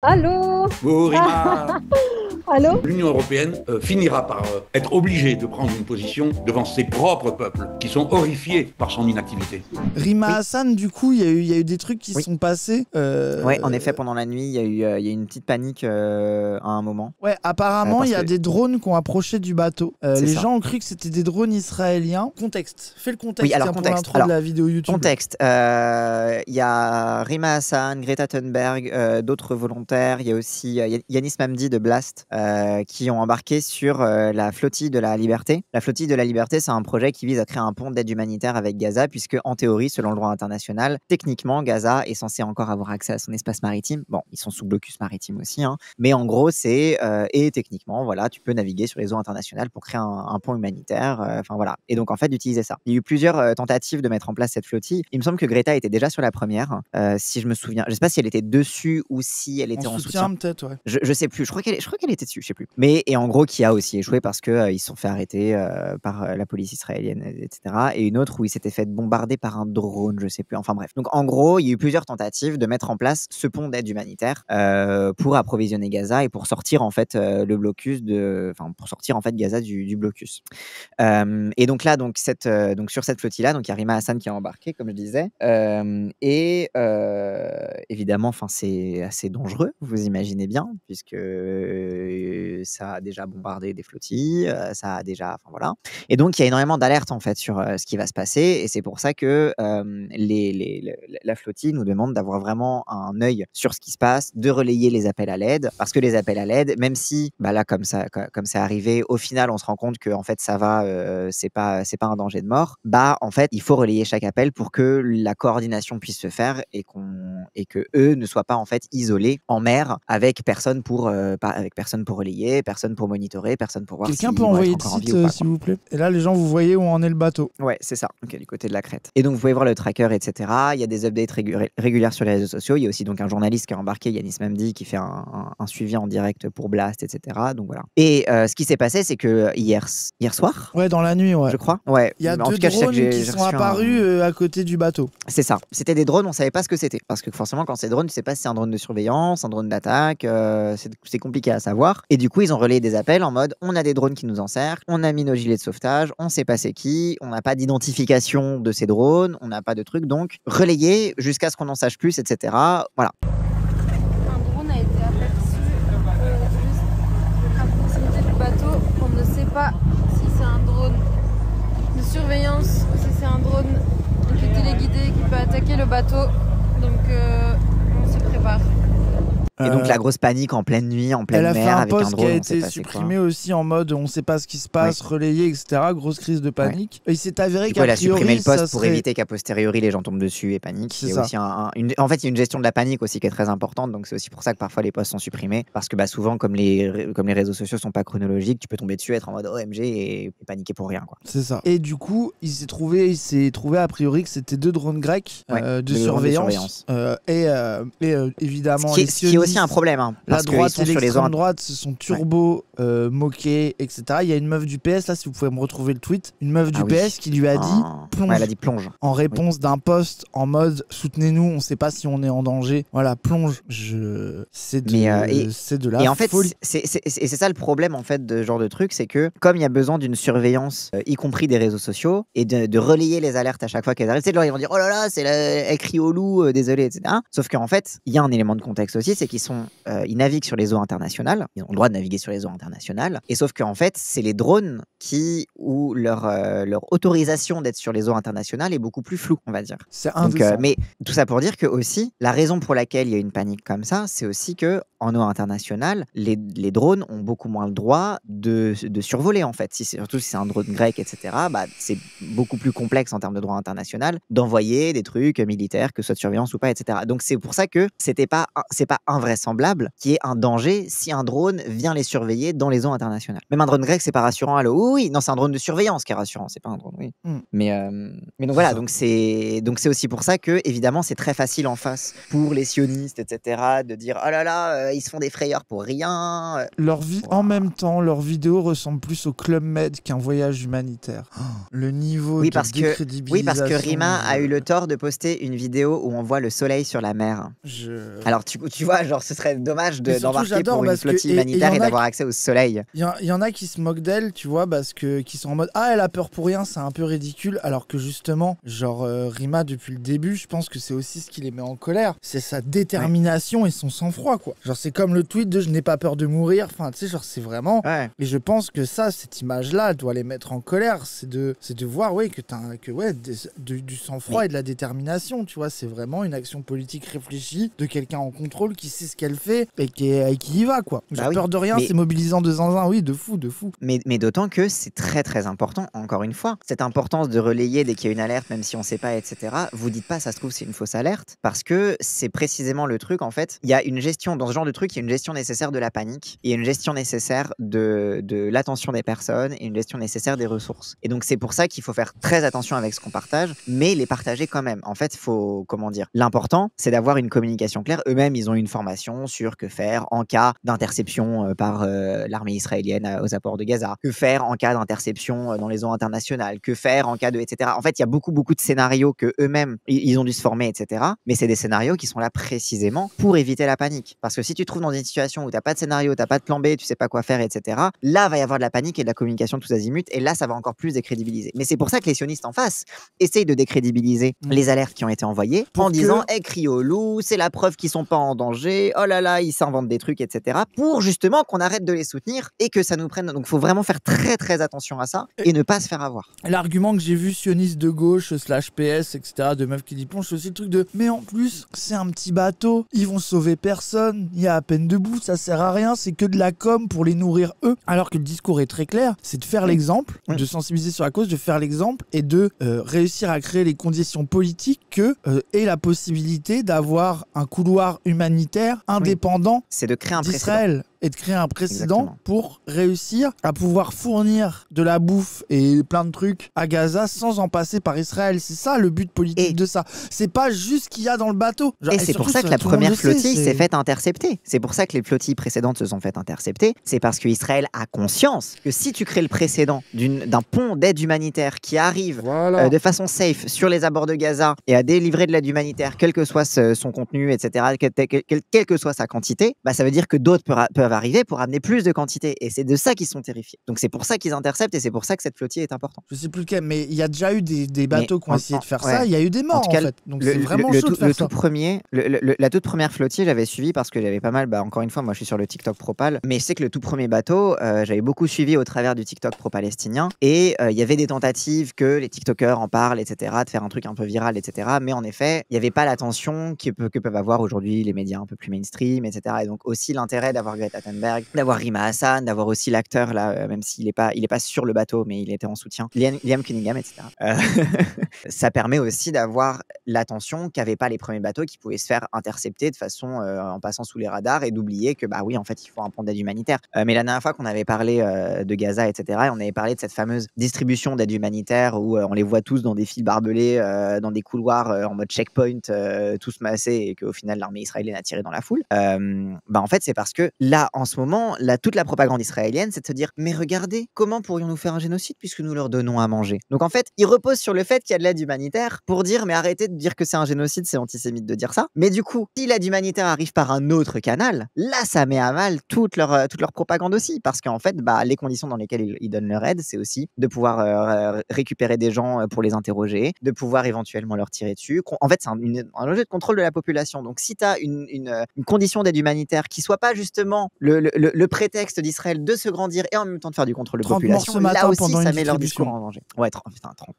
Allô? Rima, Allô? l'Union européenne finira par être obligée de prendre une position devant ses propres peuples qui sont horrifiés par son inactivité. Rima Oui. Hassan, du coup, il y a eu des trucs qui Oui. sont passés. Ouais, en effet, pendant la nuit, il y a eu une petite panique à un moment. Ouais, apparemment, Parce il y a que- des drones qui ont approché du bateau. C'est Les ça. gens ont cru que c'était des drones israéliens. Contexte. Fais le contexte, Oui, alors, tiens, pour contexte. l'intro de la vidéo YouTube. Contexte, il y a Rima Hassan, Greta Thunberg, d'autres volontaires. Il y a aussi Yanis Mamdi de Blast qui ont embarqué sur la flottille de la Liberté. La flottille de la Liberté, c'est un projet qui vise à créer un pont d'aide humanitaire avec Gaza, puisque en théorie, selon le droit international, techniquement, Gaza est censé encore avoir accès à son espace maritime. Bon, ils sont sous blocus maritime aussi, hein, mais en gros, et techniquement, voilà, tu peux naviguer sur les eaux internationales pour créer un pont humanitaire. Enfin voilà. Et donc, en fait, d'utiliser ça. Il y a eu plusieurs tentatives de mettre en place cette flottille. Il me semble que Greta était déjà sur la première, si je me souviens. Je sais pas si elle était dessus ou si elle était en soutien. peut-être, ouais. Je sais plus. Je crois qu'elle était dessus. Je sais plus. Mais et en gros, qui a aussi échoué parce que ils se sont fait arrêter par la police israélienne, etc. Et une autre où il s'était fait bombarder par un drone. Je sais plus. Enfin bref. Donc en gros, il y a eu plusieurs tentatives de mettre en place ce pont d'aide humanitaire pour approvisionner Gaza et pour sortir en fait le blocus pour sortir en fait Gaza du blocus. Et donc là, donc sur cette flottille-là, donc il y a Rima Hassan qui est embarqué, comme je disais, évidemment, enfin c'est assez dangereux, vous imaginez bien, puisque ça a déjà bombardé des flottilles, ça a déjà, enfin voilà. Et donc il y a énormément d'alertes en fait sur ce qui va se passer, et c'est pour ça que la flottille nous demande d'avoir vraiment un œil sur ce qui se passe, de relayer les appels à l'aide, parce que les appels à l'aide, même si, bah là comme c'est arrivé, au final on se rend compte que en fait ça va, c'est pas un danger de mort. Bah en fait il faut relayer chaque appel pour que la coordination puisse se faire et que eux ne soient pas en fait isolés en mer avec personne pour relayer, personne pour monitorer, personne pour voir Quelqu'un s'ils peut vont envoyer être de encore en site, vie ou pas, s'il quoi. vous plaît. Et là, les gens, vous voyez où en est le bateau. Ouais, c'est ça. Ok, du côté de la Crète. Et donc, vous pouvez voir le tracker, etc. Il y a des updates régulières sur les réseaux sociaux. Il y a aussi donc un journaliste qui est embarqué, Yanis Mamdi, qui fait un suivi en direct pour Blast, etc. Donc voilà. Et ce qui s'est passé, c'est que hier soir, Ouais, dans la nuit, ouais. je crois. Ouais. Il y a Mais en deux tout cas, je sais que drones qui j'ai sont reçu apparus à côté du bateau. C'est ça. C'était des drones, on savait pas ce que c'était. Parce que forcément, quand c'est drone, tu sais pas si c'est un drone de surveillance, un drone d'attaque. C'est compliqué à savoir. Et du coup, ils ont relayé des appels en mode on a des drones qui nous encerclent, on a mis nos gilets de sauvetage, on sait pas c'est qui, on n'a pas d'identification de ces drones, on n'a pas de truc. Donc, relayez jusqu'à ce qu'on en sache plus, etc. Voilà. Un drone a été aperçu juste à proximité du bateau. On ne sait pas si c'est un drone de surveillance ou si c'est un drone téléguidé qui peut attaquer le bateau. Donc on se prépare. Et donc, la grosse panique en pleine nuit, en pleine Elle a fait mer, un avec un post drone, qui a on sait été pas c'est quoi. supprimé aussi en mode on sait pas ce qui se passe, relayé, etc. Grosse crise de panique. Et il s'est avéré Du coup, qu'à elle a supprimé priori, le post ça pour serait... éviter qu'à posteriori les gens tombent dessus et paniquent. C'est Il y a ça. aussi en fait, il y a une gestion de la panique aussi qui est très importante. Donc, c'est aussi pour ça que parfois les posts sont supprimés. Parce que bah, souvent, comme les réseaux sociaux sont pas chronologiques, tu peux tomber dessus, être en mode OMG et paniquer pour rien, quoi. C'est ça. Et du coup, il s'est trouvé a priori que c'était deux drones grecs Ouais, de deux drones de surveillance. Évidemment, Ce qui est aussi un problème. Hein, la parce qu'ils droite sont et sur les l'extrême droite se sont turbo moqués, etc. Il y a une meuf du PS, là, si vous pouvez me retrouver le tweet, une meuf du Ah oui. PS qui lui a dit plonge. Ouais, elle a dit plonge. En réponse d'un post en mode soutenez-nous, on sait pas si on est en danger. Voilà, plonge. C'est de la Et en fait, folie. c'est ça le problème en fait de ce genre de truc, c'est que comme il y a besoin d'une surveillance, y compris des réseaux sociaux, et de relayer les alertes à chaque fois qu'elles arrivent, c'est genre ils vont dire oh là là, elle crie au loup, désolé, etc. Sauf qu'en fait, il y a un élément de contexte aussi, c'est ils naviguent sur les eaux internationales, ils ont le droit de naviguer sur les eaux internationales, et sauf qu'en fait, c'est les drones où leur autorisation d'être sur les eaux internationales est beaucoup plus floue, on va dire. C'est Donc, indécent. mais tout ça pour dire que aussi, la raison pour laquelle il y a une panique comme ça, c'est aussi que en eau internationale, les drones ont beaucoup moins le droit de survoler en fait. Surtout si c'est un drone grec, etc. Bah, c'est beaucoup plus complexe en termes de droit international d'envoyer des trucs militaires, que ce soit de surveillance ou pas, etc. Donc c'est pour ça que c'est pas invraisemblable qu'il y ait un danger si un drone vient les surveiller dans les eaux internationales. Même un drone grec, c'est pas rassurant. Allô, oui, non, c'est un drone de surveillance qui est rassurant, c'est pas un drone, oui. Mais donc voilà, donc c'est aussi pour ça que évidemment c'est très facile en face pour les sionistes, etc. de dire oh là là, ils se font des frayeurs pour rien. En même temps, leur vidéo ressemble plus au Club Med qu'un voyage humanitaire. Le niveau de décrédibilisation... Oui, parce que Rima a eu le tort de poster une vidéo où on voit le soleil sur la mer. Alors tu vois, genre ce serait serait dommage Mais surtout, d'embarquer j'adore pour une parce que- flottille et humanitaire y en et a d'avoir qui- accès au soleil. Il y en a qui se moquent d'elle, tu vois, parce que qui sont en mode ah elle a peur pour rien, c'est un peu ridicule, alors que justement, genre Rima depuis le début, je pense que c'est aussi ce qui les met en colère, c'est sa détermination et son sang-froid quoi. Genre c'est comme le tweet de je n'ai pas peur de mourir, enfin tu sais genre c'est vraiment. Ouais. Et je pense que ça, cette image-là, doit les mettre en colère, c'est de voir oui que t'as du sang-froid et de la détermination, tu vois, c'est vraiment une action politique réfléchie de quelqu'un en contrôle qui sait ce qu'elle fait et qui y va quoi. Genre Bah oui. peur de rien, Mais- c'est mobilisant de zinzin, oui, de fou. Mais d'autant que c'est très très important, encore une fois, cette importance de relayer dès qu'il y a une alerte, même si on ne sait pas, etc. Vous dites pas, ça se trouve, c'est une fausse alerte, parce que c'est précisément le truc, en fait. Il y a une gestion, dans ce genre de truc, il y a une gestion nécessaire de la panique, il y a une gestion nécessaire de l'attention des personnes et une gestion nécessaire des ressources. Et donc, c'est pour ça qu'il faut faire très attention avec ce qu'on partage, mais les partager quand même. En fait, il faut, comment dire, l'important, c'est d'avoir une communication claire. Eux-mêmes, ils ont une formation sur que faire en cas d'interception par l'armée israélienne aux abords de Gaza, que faire en cas d'interception dans les eaux internationales, que faire en cas de etc. En fait, il y a beaucoup de scénarios que eux-mêmes ils ont dû se former, etc. Mais c'est des scénarios qui sont là précisément pour éviter la panique. Parce que si tu te trouves dans une situation où t'as pas de scénario, t'as pas de plan B, tu sais pas quoi faire, etc. Là, va y avoir de la panique et de la communication tous azimuts, et là, ça va encore plus décrédibiliser. Mais c'est pour ça que les sionistes en face essayent de décrédibiliser les alertes qui ont été envoyées en disant crie au loup, c'est la preuve qu'ils sont pas en danger, oh là là, ils s'inventent des trucs, etc. Pour justement qu'on arrête de les soutenir et que ça nous prenne. Donc, il faut vraiment faire très très attention à ça et ne pas se faire avoir. L'argument que j'ai vu sioniste de gauche, /PS, etc., de meufs qui dit plonge, c'est aussi le truc de mais en plus, c'est un petit bateau, ils vont sauver personne, il y a à peine debout, ça sert à rien, c'est que de la com pour les nourrir eux. Alors que le discours est très clair, c'est de faire l'exemple, de sensibiliser sur la cause, de faire l'exemple et de réussir à créer les conditions politiques que ait la possibilité d'avoir un couloir humanitaire indépendant c'est de créer un d'Israël. Et de créer un précédent Exactement. pour réussir à pouvoir fournir de la bouffe et plein de trucs à Gaza sans en passer par Israël. C'est ça le but politique de ça. C'est pas juste ce qu'il y a dans le bateau. Genre, et c'est pour ça que la première flottille s'est faite intercepter. C'est pour ça que les flottilles précédentes se sont faites intercepter. C'est parce qu'Israël a conscience que si tu crées le précédent d'un pont d'aide humanitaire qui arrive de façon safe sur les abords de Gaza et à délivrer de l'aide humanitaire, quel que soit son contenu, etc., quelle que soit sa quantité, bah, ça veut dire que d'autres peuvent arriver pour amener plus de quantité. Et c'est de ça qu'ils sont terrifiés. Donc c'est pour ça qu'ils interceptent et c'est pour ça que cette flottille est importante. Je sais plus lequel, mais il y a déjà eu des bateaux qui ont essayé de faire ça. Il y a eu des morts en fait. Donc c'est vraiment chaud de faire ça. La toute première flottille, j'avais suivi parce que j'avais pas mal, encore une fois, moi je suis sur le TikTok pro-pal, mais je sais que le tout premier bateau, j'avais beaucoup suivi au travers du TikTok pro-palestinien et il y avait des tentatives que les TikTokers en parlent, etc., de faire un truc un peu viral, etc. Mais en effet, il n'y avait pas l'attention que peuvent avoir aujourd'hui les médias un peu plus mainstream, etc. Et donc aussi l'intérêt d'avoir Greta Thunberg, d'avoir Rima Hassan, d'avoir aussi l'acteur là, même s'il n'est pas sur le bateau, mais il était en soutien, Liam Cunningham, etc. Ça permet aussi d'avoir l'attention qu'avaient pas les premiers bateaux qui pouvaient se faire intercepter de façon en passant sous les radars et d'oublier que bah oui, en fait, il faut un pont d'aide humanitaire. Mais la dernière fois qu'on avait parlé de Gaza, etc., et on avait parlé de cette fameuse distribution d'aide humanitaire où on les voit tous dans des fils barbelés, dans des couloirs en mode checkpoint, tous massés, et qu'au final l'armée israélienne a tiré dans la foule. En fait, c'est parce que là, en ce moment, toute la propagande israélienne, c'est de se dire mais regardez, comment pourrions-nous faire un génocide puisque nous leur donnons à manger. Donc en fait, ils reposent sur le fait qu'il y a de l'aide humanitaire pour dire mais arrêtez de dire que c'est un génocide, c'est antisémite de dire ça. Mais du coup, si l'aide humanitaire arrive par un autre canal, là ça met à mal toute leur propagande aussi, parce qu'en fait, les conditions dans lesquelles ils donnent leur aide, c'est aussi de pouvoir récupérer des gens pour les interroger, de pouvoir éventuellement leur tirer dessus. En fait, c'est un jeu de contrôle de la population. Donc si tu as une condition d'aide humanitaire qui soit pas justement le prétexte d'Israël de se grandir et en même temps de faire du contrôle de population, là aussi ça met leur discours en danger. Ouais, 30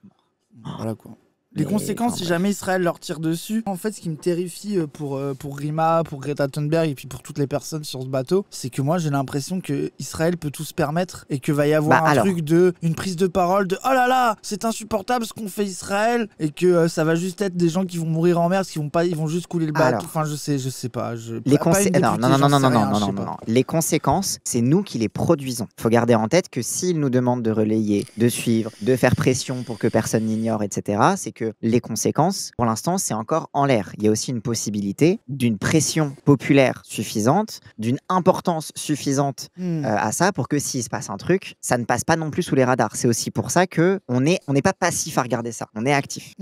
morts. Voilà quoi. Les conséquences, si jamais Israël leur tire dessus, en fait, ce qui me terrifie pour Rima, pour Greta Thunberg et puis pour toutes les personnes sur ce bateau, c'est que moi, j'ai l'impression que Israël peut tout se permettre et que va y avoir truc une prise de parole de oh là là, c'est insupportable ce qu'on fait Israël, et que ça va juste être des gens qui vont mourir en mer, ils vont juste couler le bateau. Enfin, je sais pas. Non. Les conséquences, c'est nous qui les produisons. Il faut garder en tête que s'ils nous demandent de relayer, de suivre, de faire pression pour que personne n'ignore, etc., c'est que les conséquences, pour l'instant, c'est encore en l'air. Il y a aussi une possibilité d'une pression populaire suffisante, d'une importance suffisante à ça pour que s'il se passe un truc, ça ne passe pas non plus sous les radars. C'est aussi pour ça que on n'est pas passif à regarder ça, on est actif.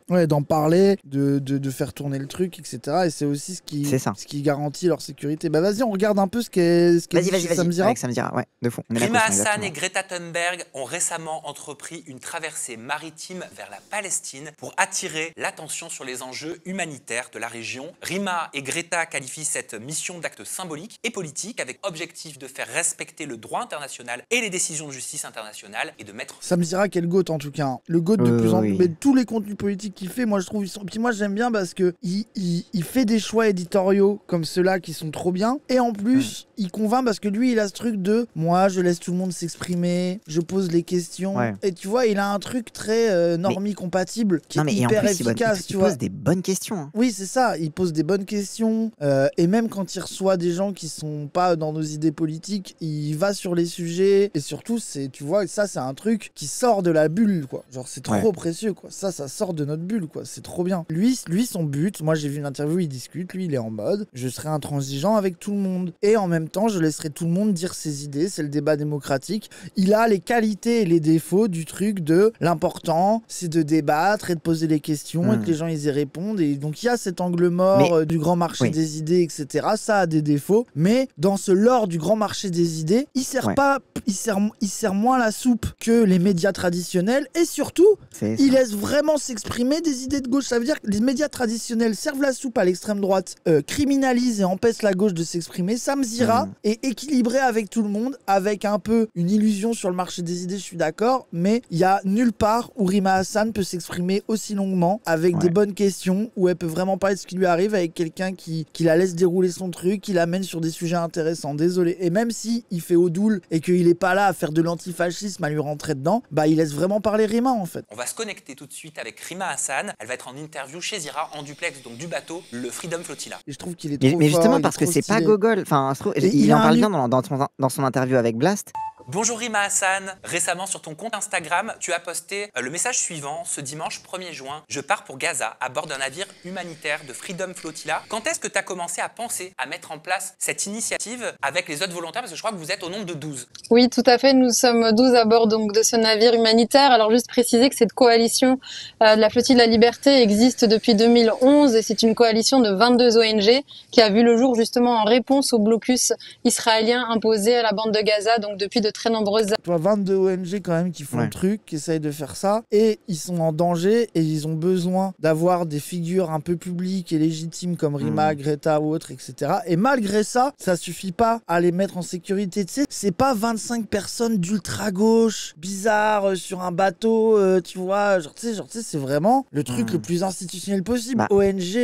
Ouais, d'en parler, de faire tourner le truc, etc. Et c'est aussi ce qui garantit leur sécurité. Bah vas-y, on regarde un peu ce qu'est Vas-y, Samzira. avec Samzira, ouais, de fond. Rima Hassan et Greta Thunberg ont récemment entrepris une traversée maritime vers la Palestine pour attirer l'attention sur les enjeux humanitaires de la région. Rima et Greta qualifient cette mission d'acte symbolique et politique avec objectif de faire respecter le droit international et les décisions de justice internationale et de mettre... Samzira, quel goat en tout cas. Hein. Le goat de plus en plus. Mais tous les contenus politiques qu'il fait, moi je trouve... Puis moi j'aime bien parce que il fait des choix éditoriaux comme ceux-là qui sont trop bien. Et en plus, il convainc parce que lui, il a ce truc de moi, je laisse tout le monde s'exprimer, je pose les questions. Ouais. Et tu vois, il a un truc très normie-compatible qui est hyper efficace. Il pose des bonnes questions. Hein. Oui, c'est ça. Il pose des bonnes questions. Et même quand il reçoit des gens qui sont pas dans nos idées politiques, il va sur les sujets. Et surtout, tu vois, ça, c'est un truc qui sort de la bulle, quoi. Genre, c'est trop précieux, quoi. Ça sort de notre bulle, quoi. C'est trop bien. Lui, son but, moi, j'ai vu une interview, il discute. Lui, il est en mode, je serai intransigeant avec tout le monde. Et en même temps, je laisserai tout le monde dire ses idées. C'est le débat démocratique. Il a les qualités et les défauts du truc de l'important, c'est de débattre et de poser les questions et que les gens, ils y répondent. Et donc, il y a cet angle mort du grand marché des idées, etc. Ça a des défauts. Mais dans ce lore du grand marché des idées, il sert pas, il sert moins la soupe que les médias traditionnels. Et surtout, il laisse vraiment s'exprimer des idées de gauche. Ça veut dire que les médias traditionnels servent la soupe à l'extrême droite, criminalisent et empêchent la gauche de s'exprimer. Samzira est équilibré avec tout le monde, avec un peu une illusion sur le marché des idées, je suis d'accord, mais il y a nulle part où Rima Hassan peut s'exprimer aussi longuement, avec des bonnes questions, où elle peut vraiment parler de ce qui lui arrive, avec quelqu'un qui la laisse dérouler son truc, qui l'amène sur des sujets intéressants. Désolé. Et même si il fait Odoul et qu'il est pas là à faire de l'antifascisme, à lui rentrer dedans, bah il laisse vraiment parler Rima en fait. On va se connecter tout de suite avec Rima Hassan. Elle va être en interview chez Zira en duplex, donc du bateau, le Freedom Flotilla. Et je trouve qu'il est trop mais justement fort, parce que c'est pas gogol. Enfin, il en parle bien dans son interview avec Blast. Bonjour Rima Hassan, récemment sur ton compte Instagram, tu as posté le message suivant: ce dimanche 1er juin, je pars pour Gaza à bord d'un navire humanitaire de Freedom Flotilla. Quand est-ce que tu as commencé à penser à mettre en place cette initiative avec les autres volontaires, parce que je crois que vous êtes au nombre de 12. Oui, tout à fait, nous sommes 12 à bord donc de ce navire humanitaire. Alors juste préciser que cette coalition de la Flottille de la Liberté existe depuis 2011 et c'est une coalition de 22 ONG qui a vu le jour justement en réponse au blocus israélien imposé à la bande de Gaza, donc depuis de très nombreuses années. Tu vois, 22 ONG quand même qui font le truc, qui essayent de faire ça, et ils sont en danger et ils ont besoin d'avoir des figures un peu publiques et légitimes comme Rima, Greta ou autres, etc. Et malgré ça, ça suffit pas à les mettre en sécurité. Tu sais, c'est pas 25 personnes d'ultra-gauche, bizarres, sur un bateau, tu vois, genre tu sais, c'est vraiment le truc le plus institutionnel possible. ONG,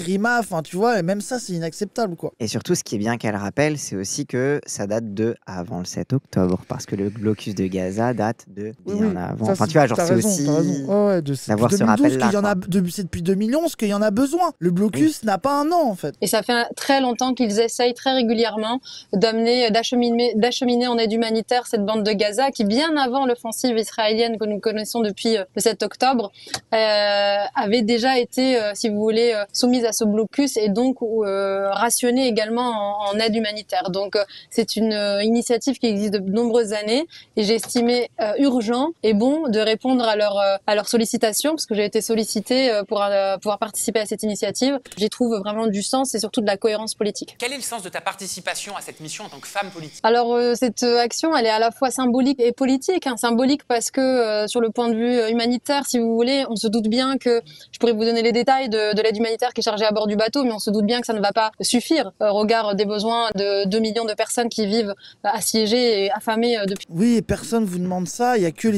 Rima, enfin tu vois, et même ça, c'est inacceptable, quoi. Et surtout, ce qui est bien qu'elle rappelle, c'est aussi que ça date de avant le 7 octobre, parce que le blocus de Gaza date de bien avant. Ça, enfin, tu vois, genre, c'est aussi d'avoir ce rappel-là. C'est depuis 2011 qu'il y en a besoin. Le blocus n'a pas un an, en fait. Et ça fait très longtemps qu'ils essayent très régulièrement d'acheminer en aide humanitaire cette bande de Gaza, qui bien avant l'offensive israélienne que nous connaissons depuis le 7 octobre, avait déjà été, si vous voulez, soumise à ce blocus et donc rationnée également en aide humanitaire. Donc c'est une initiative qui existe de nombreuses années et j'ai estimé urgent et bon de répondre à leur sollicitation, parce que j'ai été sollicitée pour pouvoir participer à cette initiative. J'y trouve vraiment du sens et surtout de la cohérence politique. Quel est le sens de ta participation à cette mission en tant que femme politique? Alors cette action, elle est à la fois symbolique et politique. Symbolique parce que sur le point de vue humanitaire, si vous voulez, on se doute bien que, je pourrais vous donner les détails de l'aide humanitaire qui est chargée à bord du bateau, mais on se doute bien que ça ne va pas suffire au regard des besoins de 2 millions de personnes qui vivent assiégées et affamées depuis. Oui, et personne vous demande ça. Il y a que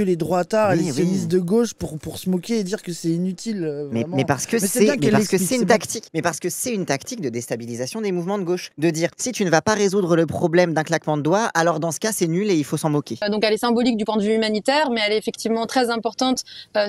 les droitards et les sionistes de gauche pour se moquer et dire que c'est inutile. Mais parce que c'est une tactique. Mais parce que c'est une tactique de déstabilisation des mouvements de gauche. De dire, si tu ne vas pas résoudre le problème d'un claquement de doigts, alors dans ce cas, c'est nul et il faut s'en moquer. Donc elle est symbolique du point de vue humanitaire, mais elle est effectivement très importante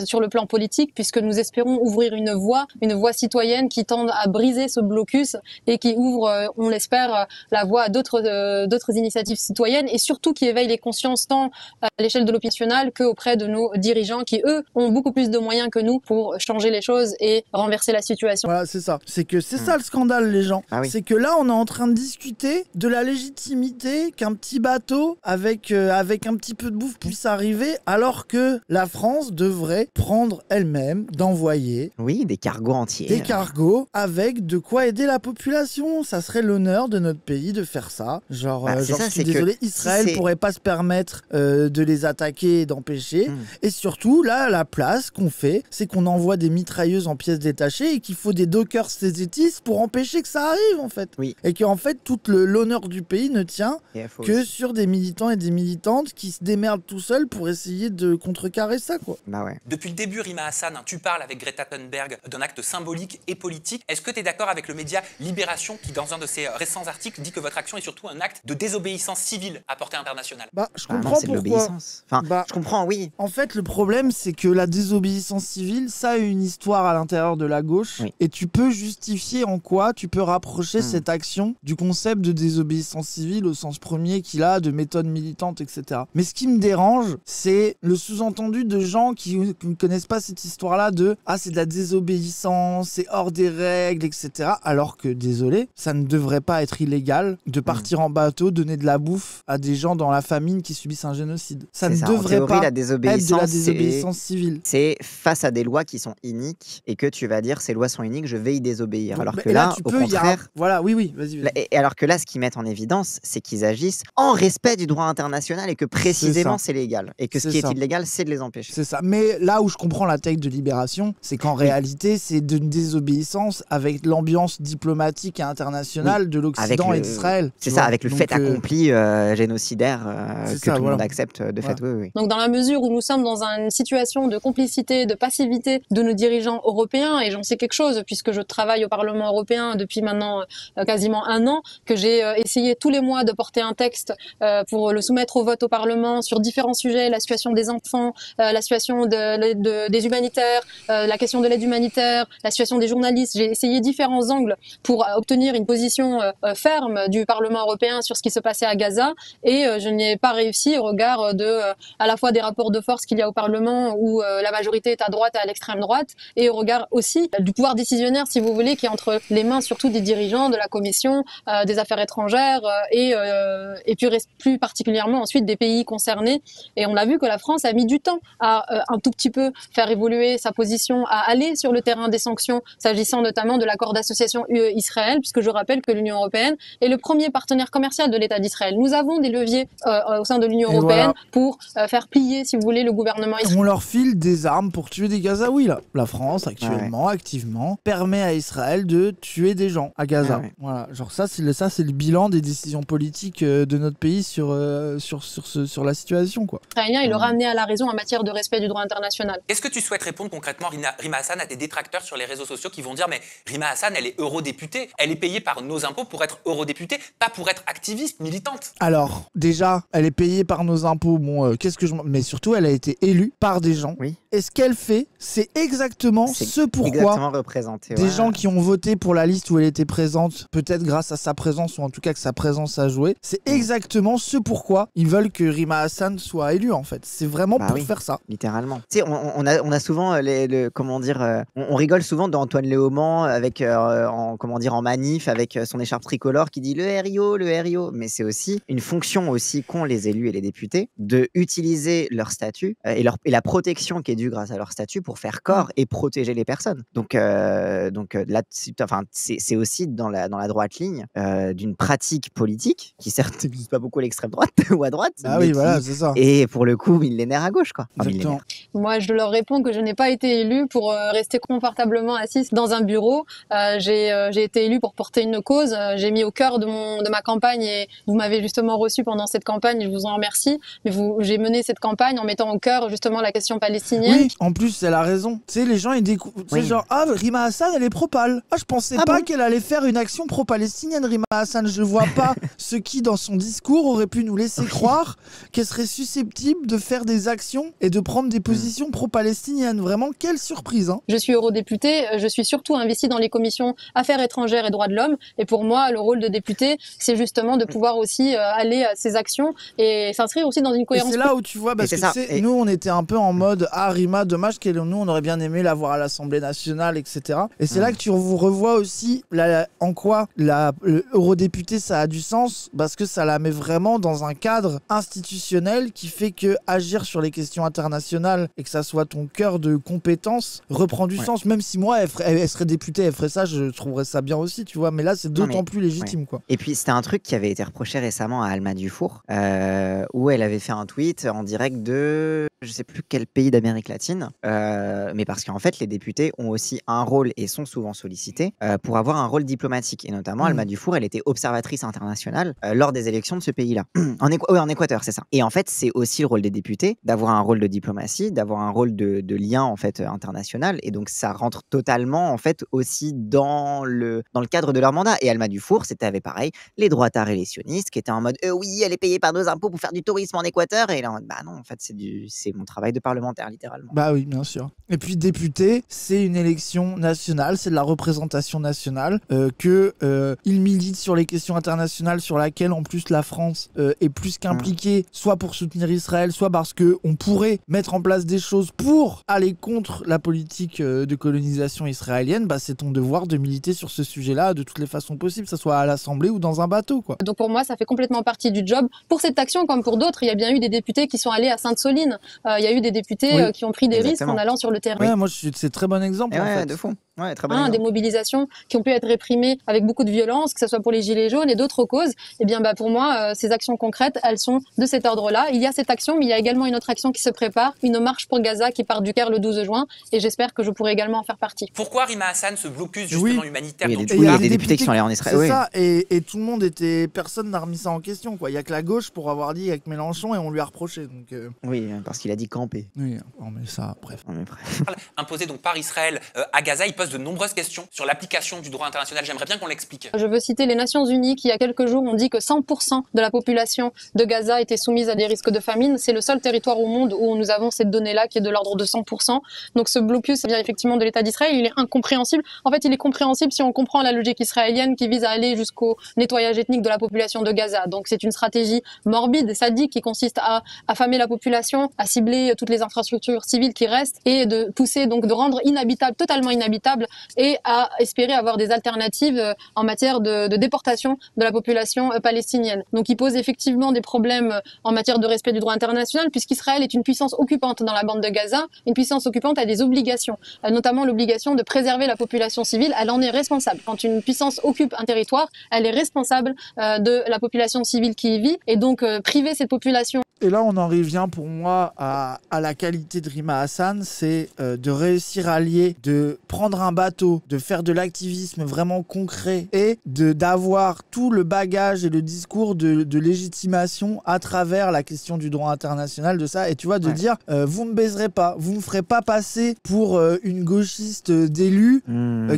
sur le plan politique, puisque nous espérons ouvrir une voie citoyenne qui tende à briser ce blocus et qui ouvre, on l'espère, la voie à d'autres initiatives citoyennes et surtout surtout qui éveille les consciences tant à l'échelle de l'opinion nationale qu'auprès de nos dirigeants qui, eux, ont beaucoup plus de moyens que nous pour changer les choses et renverser la situation. Voilà, c'est ça. C'est que c'est ça le scandale, les gens. Ah oui. C'est que là, on est en train de discuter de la légitimité qu'un petit bateau avec un petit peu de bouffe puisse arriver, alors que la France devrait prendre elle-même d'envoyer Oui, des cargos entiers. des cargos avec de quoi aider la population. Ça serait l'honneur de notre pays de faire ça. Genre, Bah, c'est genre ça, je suis c'est que désolé, si Israël c'est- pourrait pas se permettre de les attaquer et d'empêcher. Et surtout, là, la place qu'on fait, c'est qu'on envoie des mitrailleuses en pièces détachées et qu'il faut des dockers stézétistes pour empêcher que ça arrive, en fait. Oui. Et qu'en fait, tout l'honneur du pays ne tient Et faut que aussi- sur des militants et des militantes qui se démerdent tout seuls pour essayer de contrecarrer ça, quoi. Bah ouais. Depuis le début, Rima Hassan, tu parles avec Greta Thunberg d'un acte symbolique et politique. Est-ce que tu es d'accord avec le média Libération qui, dans un de ses récents articles, dit que votre action est surtout un acte de désobéissance civile à portée internationale? Bah, je Bah non, comprends c'est de pourquoi. l'obéissance. Enfin, Bah, je comprends, oui. En fait, le problème, c'est que la désobéissance civile, ça a une histoire à l'intérieur de la gauche. Oui. Et tu peux justifier en quoi tu peux rapprocher cette action du concept de désobéissance civile au sens premier qu'il a, de méthode militante, etc. Mais ce qui me dérange, c'est le sous-entendu de gens qui ne connaissent pas cette histoire-là de « Ah, c'est de la désobéissance, c'est hors des règles, etc. » Alors que, désolé, ça ne devrait pas être illégal de partir en bateau, donner de la bouffe à des gens dans la famine qui subissent un génocide. Ça ne C'est ça. En devrait théorie, pas la être de la désobéissance, désobéissance civile. c'est face à des lois qui sont iniques et que tu vas dire ces lois sont iniques, je vais y désobéir. Alors que Et là, tu au peux y contraire, Voilà, oui, vas-y. là- et alors que là, ce qu'ils mettent en évidence, c'est qu'ils agissent en respect du droit international et que précisément c'est légal. Et que ce C'est qui ça. est illégal, c'est de les empêcher. C'est ça. Mais là où je comprends la tech de Libération, c'est qu'en réalité, c'est d'une désobéissance avec l'ambiance diplomatique et internationale de l'Occident Avec et d'Israël. C'est tu ça, vois. avec le Donc, fait accompli génocidaire c'est que ça, tout le voilà. monde accepte de fait. Voilà. Oui, oui. Donc dans la mesure où nous sommes dans une situation de complicité, de passivité de nos dirigeants européens, et j'en sais quelque chose puisque je travaille au Parlement européen depuis maintenant quasiment un an, que j'ai essayé tous les mois de porter un texte pour le soumettre au vote au Parlement sur différents sujets, la situation des enfants, la situation des humanitaires, la question de l'aide humanitaire, la situation des journalistes. J'ai essayé différents angles pour obtenir une position ferme du Parlement européen sur ce qui se passait à Gaza, et je n'ai pas réussi au regard de à la fois des rapports de force qu'il y a au Parlement où la majorité est à droite et à l'extrême droite, et au regard aussi du pouvoir décisionnaire, si vous voulez, qui est entre les mains surtout des dirigeants de la Commission des affaires étrangères et puis plus particulièrement ensuite des pays concernés. Et on a vu que la France a mis du temps à un tout petit peu faire évoluer sa position, à aller sur le terrain des sanctions, s'agissant notamment de l'accord d'association UE-Israël, puisque je rappelle que l'Union européenne est le premier partenaire commercial de l'État d'Israël. Nous avons des leviers au sein de l'Union Et européenne voilà. pour faire plier, si vous voulez, le gouvernement israélien. On leur file des armes pour tuer des Gazaouis, là. La France, actuellement, activement, permet à Israël de tuer des gens à Gaza. Ah ouais. Voilà. Genre ça, c'est le bilan des décisions politiques de notre pays sur la situation, quoi. Et le ramener à la raison en matière de respect du droit international. Est-ce que tu souhaites répondre concrètement, Rima Hassan, à tes détracteurs sur les réseaux sociaux qui vont dire « Mais Rima Hassan, elle est eurodéputée, elle est payée par nos impôts pour être eurodéputée, pas pour être activiste, militante ». Alors, déjà, elle est payée par nos impôts. Bon, mais surtout, elle a été élue par des gens. Oui. Et ce qu'elle fait, c'est exactement C'est ce pourquoi Exactement représenté. des ouais. gens qui ont voté pour la liste où elle était présente, peut-être grâce à sa présence, ou en tout cas que sa présence a joué, c'est exactement ce pourquoi ils veulent que Rima Hassan soit élue, en fait. C'est vraiment Bah pour oui. faire ça. Littéralement. Tu sais, on a souvent comment dire, on rigole souvent d'Antoine Léaumont avec en manif avec son écharpe tricolore qui dit le RIO, le RIO. Mais c'est aussi une fonction aussi qu'ont les élus et les députés de utiliser leur statut et la protection qui est due grâce à leur statut pour faire corps et protéger les personnes. Donc là, c'est aussi dans la droite ligne d'une pratique politique qui certes n'existe pas beaucoup à l'extrême droite ou à droite. Ah mais oui, qui voilà, c'est ça. est pour le coup millénaire à gauche, quoi. Enfin, Exactement. millénaire. Moi, je leur réponds que je n'ai pas été élue pour rester confortablement assise dans un bureau. J'ai été élue pour porter une cause. J'ai mis au cœur de ma campagne, et vous m'avez justement reçu pendant cette campagne, je vous en remercie. Mais j'ai mené cette campagne en mettant au cœur justement la question palestinienne. Oui, en plus, elle a raison. Tu sais, les gens, ils découvrent. Tu sais, Oui. genre, ah, Rima Hassan, elle est pro-pal. Ah, je pensais Ah pas bon qu'elle allait faire une action pro-palestinienne, Rima Hassan. Je vois pas ce qui, dans son discours, aurait pu nous laisser croire qu'elle serait susceptible de faire des actions et de prendre des positions pro-palestiniennes. Vraiment, quelle surprise, hein. Je suis eurodéputée, je suis surtout investie dans les commissions Affaires étrangères et droits de l'homme. Et pour moi, le rôle de député, c'est justement de pouvoir aussi aller ses actions et s'inscrire aussi dans une Et cohérence. c'est là où tu vois, parce c'est que ça. tu sais, Et- nous on était un peu en mode ah Rima, dommage nous on aurait bien aimé la voir à l'Assemblée nationale, etc. Et c'est là que tu revois aussi en quoi l'eurodéputé ça a du sens, parce que ça la met vraiment dans un cadre institutionnel qui fait que agir sur les questions internationales et que ça soit ton cœur de compétence reprend du Ouais. sens. Même si moi elle serait députée, elle ferait ça, je trouverais ça bien aussi, tu vois. Mais là c'est Non, d'autant mais- plus légitime, quoi. Et puis, c'était un truc qui avait été reproché récemment à Alma Dufour, où elle avait fait un tweet en direct de je sais plus quel pays d'Amérique latine, mais parce qu'en fait, les députés ont aussi un rôle et sont souvent sollicités pour avoir un rôle diplomatique. Et notamment, Alma Dufour, elle était observatrice internationale lors des élections de ce pays-là. En Équateur, c'est ça. Et en fait, c'est aussi le rôle des députés d'avoir un rôle de diplomatie, d'avoir un rôle de lien en fait international. Et donc, ça rentre totalement en fait aussi dans le cadre de leur mandat. Et Alma Dufour, avait pareil les droitards et les sionistes qui étaient en mode oui, elle est payée par nos impôts pour faire du tourisme en Équateur. Et là, en mode bah non, en fait, c'est mon travail de parlementaire, littéralement. Bah oui, bien sûr. Et puis député, c'est une élection nationale, c'est de la représentation nationale, il milite sur les questions internationales sur laquelle en plus la France est plus qu'impliquée, soit pour soutenir Israël, soit parce que on pourrait mettre en place des choses pour aller contre la politique de colonisation israélienne. Bah c'est ton devoir de militer sur ce sujet-là de toutes les façons possibles, que ce soit à l'Assemblée ou dans un bateau, quoi. Donc pour moi, ça fait complètement partie du job. Pour cette action, comme pour d'autres, il y a bien eu des députés qui sont allés à Sainte-Soline. Il y a eu des députés qui ont pris des risques en allant sur le terrain. Ouais, moi c'est très bon exemple. Et en ouais, fait. de fond. Ouais, très bon Des mobilisations qui ont pu être réprimées avec beaucoup de violence, que ce soit pour les gilets jaunes et d'autres causes. Et bien, pour moi, ces actions concrètes, elles sont de cet ordre-là. Il y a cette action, mais il y a également une autre action qui se prépare, une marche pour Gaza qui part du Caire le 12 juin. Et j'espère que je pourrai également en faire partie. Pourquoi Rima Hassan, ce blocus justement humanitaire Oui, dont il tu y a parles des députés qui sont allés en Israël. C'est Oui. ça, et tout le monde était... Personne n'a remis ça en question, quoi. Il y a que la gauche pour avoir dit avec Mélenchon et on lui a reproché. Donc, Oui, parce qu'il a dit camper. oui, on met ça, bref. imposé donc par Israël à Gaza, il pose de nombreuses questions sur l'application du droit international. J'aimerais bien qu'on l'explique. Je veux citer les Nations Unies qui, il y a quelques jours, ont dit que 100% de la population de Gaza était soumise à des risques de famine. C'est le seul territoire au monde où nous avons cette donnée-là qui est de l'ordre de 100%. Donc ce blocus vient effectivement de l'État d'Israël. Il est incompréhensible. En fait, il est compréhensible si on comprend la logique israélienne qui vise à aller jusqu'au nettoyage ethnique de la population de Gaza. Donc c'est une stratégie morbide et sadique qui consiste à affamer la population, à cibler toutes les infrastructures civiles qui restent et de pousser, donc de rendre inhabitable, totalement inhabitable, et à espérer avoir des alternatives en matière de déportation de la population palestinienne. Donc il pose effectivement des problèmes en matière de respect du droit international, puisqu'Israël est une puissance occupante dans la bande de Gaza. Une puissance occupante a des obligations, notamment l'obligation de préserver la population civile. Elle en est responsable. Quand une puissance occupe un territoire, elle est responsable de la population civile qui y vit, et donc priver cette population. Et là, on en revient pour moi à la qualité de Rima Hassan, c'est de réussir à lier, de prendre un bateau, de faire de l'activisme vraiment concret et d'avoir tout le bagage et le discours de légitimation à travers la question du droit international, de ça. Et tu vois, de dire, vous me baiserez pas, vous me ferez pas passer pour une gauchiste d'élue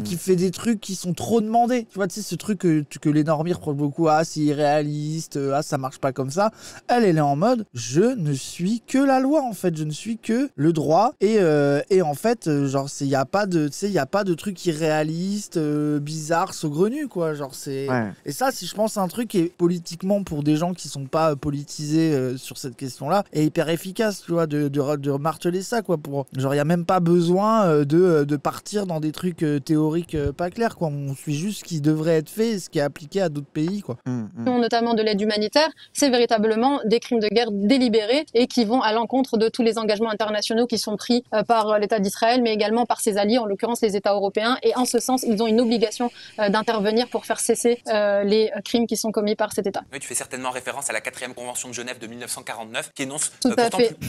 qui fait des trucs qui sont trop demandés. Tu vois, tu sais, ce truc que les normies reprochent beaucoup, c'est irréaliste, ça marche pas comme ça. Elle est en mode, je ne suis que la loi, en fait, je ne suis que le droit, et en fait, genre, il n'y a pas de truc irréaliste, bizarre, saugrenu, quoi, genre, c'est... Ouais. Et ça, si je pense, un truc qui est politiquement, pour des gens qui sont pas politisés sur cette question-là, est hyper efficace, tu vois, de marteler ça, quoi, pour... Genre, il n'y a même pas besoin de partir dans des trucs théoriques pas clairs, quoi, on suit juste ce qui devrait être fait et ce qui est appliqué à d'autres pays, quoi. Notamment de l'aide humanitaire, c'est véritablement des crimes de guerre délibérés et qui vont à l'encontre de tous les engagements internationaux qui sont pris par l'État d'Israël, mais également par ses alliés, en l'occurrence les États européens. Et en ce sens, ils ont une obligation d'intervenir pour faire cesser les crimes qui sont commis par cet État. Oui, tu fais certainement référence à la 4e Convention de Genève de 1949 qui énonce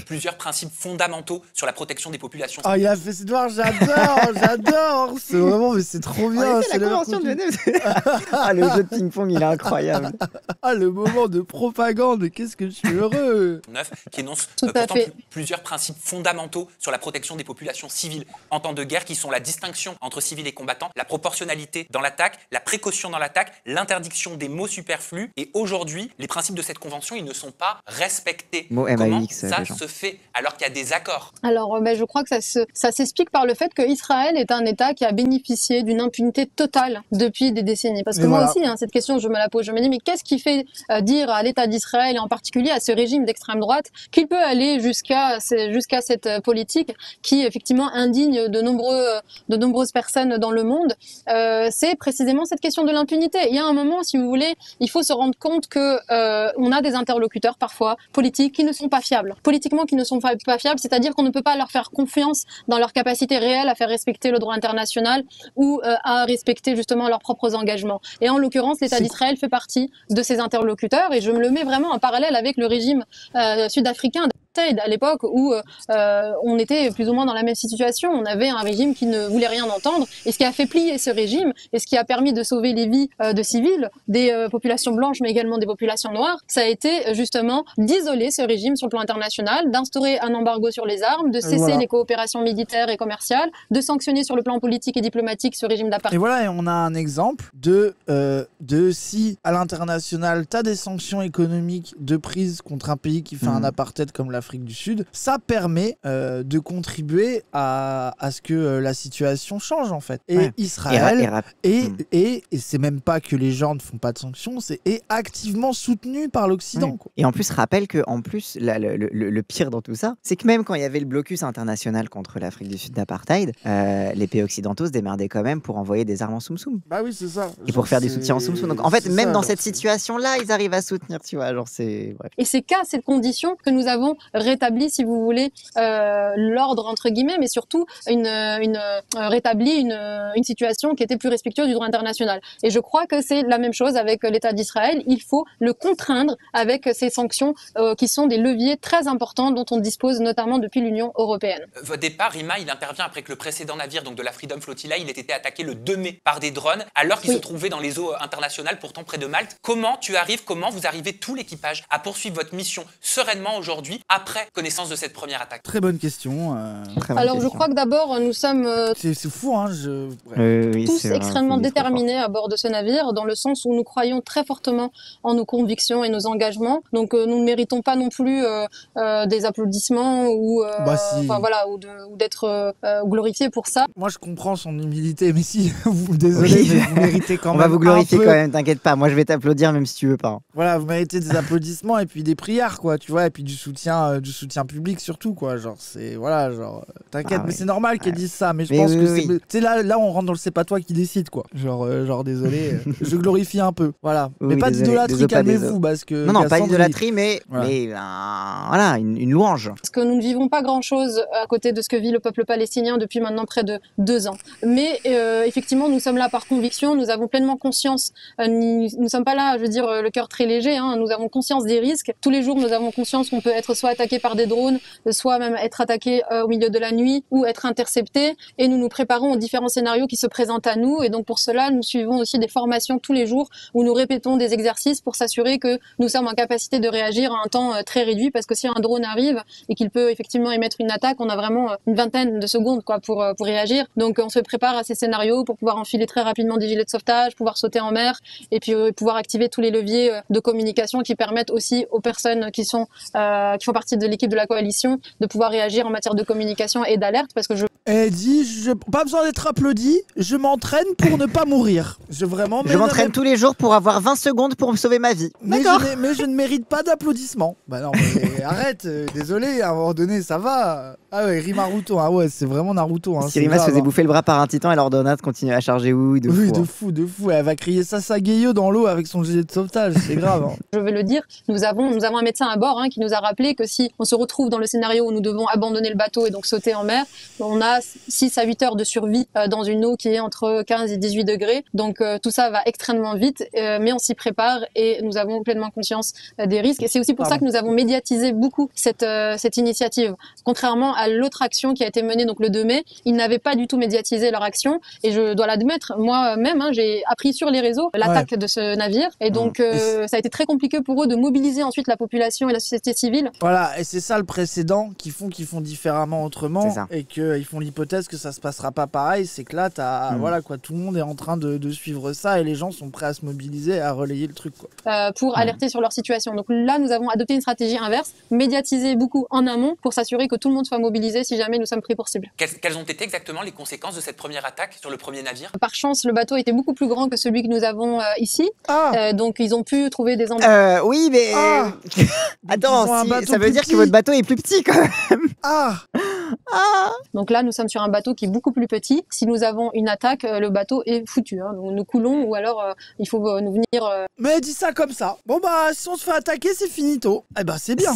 plusieurs principes fondamentaux sur la protection des populations. Ah, il a fait ses devoirs, j'adore. C'est vraiment, mais c'est trop bien. C'est la Convention de Genève. Le jeu de ping-pong, il est incroyable. Le moment de propagande, qu'est-ce que je suis heureux. Qui énonce plusieurs principes fondamentaux sur la protection des populations civiles en temps de guerre, qui sont la distinction distinction entre civils et combattants, la proportionnalité dans l'attaque, la précaution dans l'attaque, l'interdiction des mots superflus. Et aujourd'hui, les principes de cette convention, ils ne sont pas respectés. Mot Comment MAX, ça les gens. se fait alors qu'il y a des accords? Alors, je crois que ça s'explique par le fait qu'Israël est un État qui a bénéficié d'une impunité totale depuis des décennies. Parce que Et moi voilà. aussi, cette question, je me la pose. Je me dis, mais qu'est-ce qui fait dire à l'État d'Israël, et en particulier à ce régime d'extrême droite, qu'il peut aller jusqu'à cette politique qui, effectivement, indigne de nombreuses personnes dans le monde? C'est précisément cette question de l'impunité. Il y a un moment, si vous voulez, il faut se rendre compte que on a des interlocuteurs, parfois, politiques, qui ne sont pas fiables. Politiquement, qui ne sont pas fiables, c'est-à-dire qu'on ne peut pas leur faire confiance dans leur capacité réelle à faire respecter le droit international ou à respecter justement leurs propres engagements. Et en l'occurrence, l'État d'Israël fait partie de ces interlocuteurs, et je me le mets vraiment en parallèle avec le régime sud-africain à l'époque où on était plus ou moins dans la même situation. On avait un régime qui ne voulait rien entendre, et ce qui a fait plier ce régime et ce qui a permis de sauver les vies de civils, des populations blanches mais également des populations noires, ça a été justement d'isoler ce régime sur le plan international, d'instaurer un embargo sur les armes, de cesser les coopérations militaires et commerciales, de sanctionner sur le plan politique et diplomatique ce régime d'apartheid. Et voilà, et on a un exemple de si à l'international t'as des sanctions économiques de prise contre un pays qui fait un apartheid comme l'Afrique du Sud, ça permet de contribuer à ce que la situation change en fait. Et Israël et c'est même pas que les gens ne font pas de sanctions, c'est activement soutenu par l'Occident. Et en plus, rappelle que le pire dans tout ça, c'est que même quand il y avait le blocus international contre l'Afrique du Sud d'apartheid, les pays occidentaux se démerdaient quand même pour envoyer des armes en soum-soum. Bah oui, c'est ça. Et pour faire du soutien en soum-soum. Donc en fait, même dans cette situation-là, ils arrivent à soutenir, tu vois. Genre c'est. Bref. Et c'est qu'à cette condition que nous avons rétabli, si vous voulez, l'ordre entre guillemets, mais surtout rétabli une situation qui était plus respectueuse du droit international. Et je crois que c'est la même chose avec l'État d'Israël. Il faut le contraindre avec ces sanctions qui sont des leviers très importants dont on dispose notamment depuis l'Union européenne. Votre départ, Rima, il intervient après que le précédent navire, donc de la Freedom Flotilla, il ait été attaqué le 2 mai par des drones, alors qu'il se trouvait dans les eaux internationales, pourtant près de Malte. Comment vous arrivez tout l'équipage à poursuivre votre mission sereinement aujourd'hui, après connaissance de cette première attaque? Très bonne question. Alors je crois que d'abord nous sommes c'est fou, hein, tous extrêmement déterminés à bord de ce navire, dans le sens où nous croyons très fortement en nos convictions et nos engagements. Donc nous ne méritons pas non plus des applaudissements ou ou d'être glorifiés pour ça. Moi je comprends son humilité, mais si désolé, mais vous méritez quand même. On va vous glorifier quand même, t'inquiète pas. Moi je vais t'applaudir même si tu veux pas. Voilà, vous méritez des applaudissements et puis des prières, quoi, tu vois, et puis du soutien public surtout, quoi. Genre c'est t'inquiète, mais c'est normal qu'elle dise ça, mais je pense que c'est là on rentre dans le c'est pas toi qui décide, quoi. Genre désolé, je glorifie un peu, voilà. Mais pas d'idolâtrie, calmez-vous, parce que non, pas d'idolâtrie, mais voilà, une louange. Parce que nous ne vivons pas grand-chose à côté de ce que vit le peuple palestinien depuis maintenant près de 2 ans. Mais effectivement, nous sommes là par conviction, nous avons pleinement conscience, nous ne sommes pas là, je veux dire, le cœur très léger, nous avons conscience des risques. Tous les jours, nous avons conscience qu'on peut être soit attaqué par des drones, soit même être attaqué au milieu de la nuit ou être intercepté, et nous nous préparons aux différents scénarios qui se présentent à nous. Et donc pour cela, nous suivons aussi des formations tous les jours où nous répétons des exercices pour s'assurer que nous sommes en capacité de réagir à un temps très réduit, parce que si un drone arrive et qu'il peut effectivement émettre une attaque, on a vraiment une vingtaine de secondes, quoi, pour réagir. Donc on se prépare à ces scénarios pour pouvoir enfiler très rapidement des gilets de sauvetage, pouvoir sauter en mer, et puis pouvoir activer tous les leviers de communication qui permettent aussi aux personnes qui font partie de l'équipe de la coalition de pouvoir réagir en matière de communication et d'alerte, parce que Elle dit, pas besoin d'être applaudi, je m'entraîne pour ne pas mourir. Je m'entraîne tous les jours pour avoir 20 secondes pour sauver ma vie. Mais je ne mérite pas d'applaudissements. Bah non, mais arrête, désolé, à un moment donné, ça va. Ah ouais, Rima Naruto, c'est vraiment Naruto. Si Rima se faisait bouffer le bras par un titan, elle ordonna de continuer à charger de fou. Elle va crier Sasageyo dans l'eau avec son gilet de sauvetage, c'est grave. Je vais le dire, nous avons un médecin à bord qui nous a rappelé que si on se retrouve dans le scénario où nous devons abandonner le bateau et donc sauter en mer, on a 6 à 8 heures de survie dans une eau qui est entre 15 et 18 degrés. Donc tout ça va extrêmement vite, mais on s'y prépare et nous avons pleinement conscience des risques. Et c'est aussi pour ça que nous avons médiatisé beaucoup cette initiative. Contrairement à l'autre action qui a été menée donc le 2 mai, ils n'avaient pas du tout médiatisé leur action. Et je dois l'admettre, moi-même, j'ai appris sur les réseaux l'attaque de ce navire. Et donc ça a été très compliqué pour eux de mobiliser ensuite la population et la société civile. Voilà, et c'est ça le précédent qu'ils font différemment autrement et qu'ils font l'hypothèse que ça se passera pas pareil. C'est que là, voilà quoi, tout le monde est en train de suivre ça et les gens sont prêts à se mobiliser, à relayer le truc quoi. Pour alerter sur leur situation. Donc là, nous avons adopté une stratégie inverse, médiatiser beaucoup en amont pour s'assurer que tout le monde soit mobilisé si jamais nous sommes pris pour cible. Quelles ont été exactement les conséquences de cette première attaque sur le premier navire? Par chance, le bateau était beaucoup plus grand que celui que nous avons ici. Donc ils ont pu trouver des oui, mais attends, ça veut dire que votre bateau est plus petit quand même. Donc là, nous sommes sur un bateau qui est beaucoup plus petit. Si nous avons une attaque, le bateau est foutu. Hein. Donc nous coulons ou alors il faut nous venir. Mais dis ça comme ça. Bon bah si on se fait attaquer, c'est finito. Eh bah c'est bien.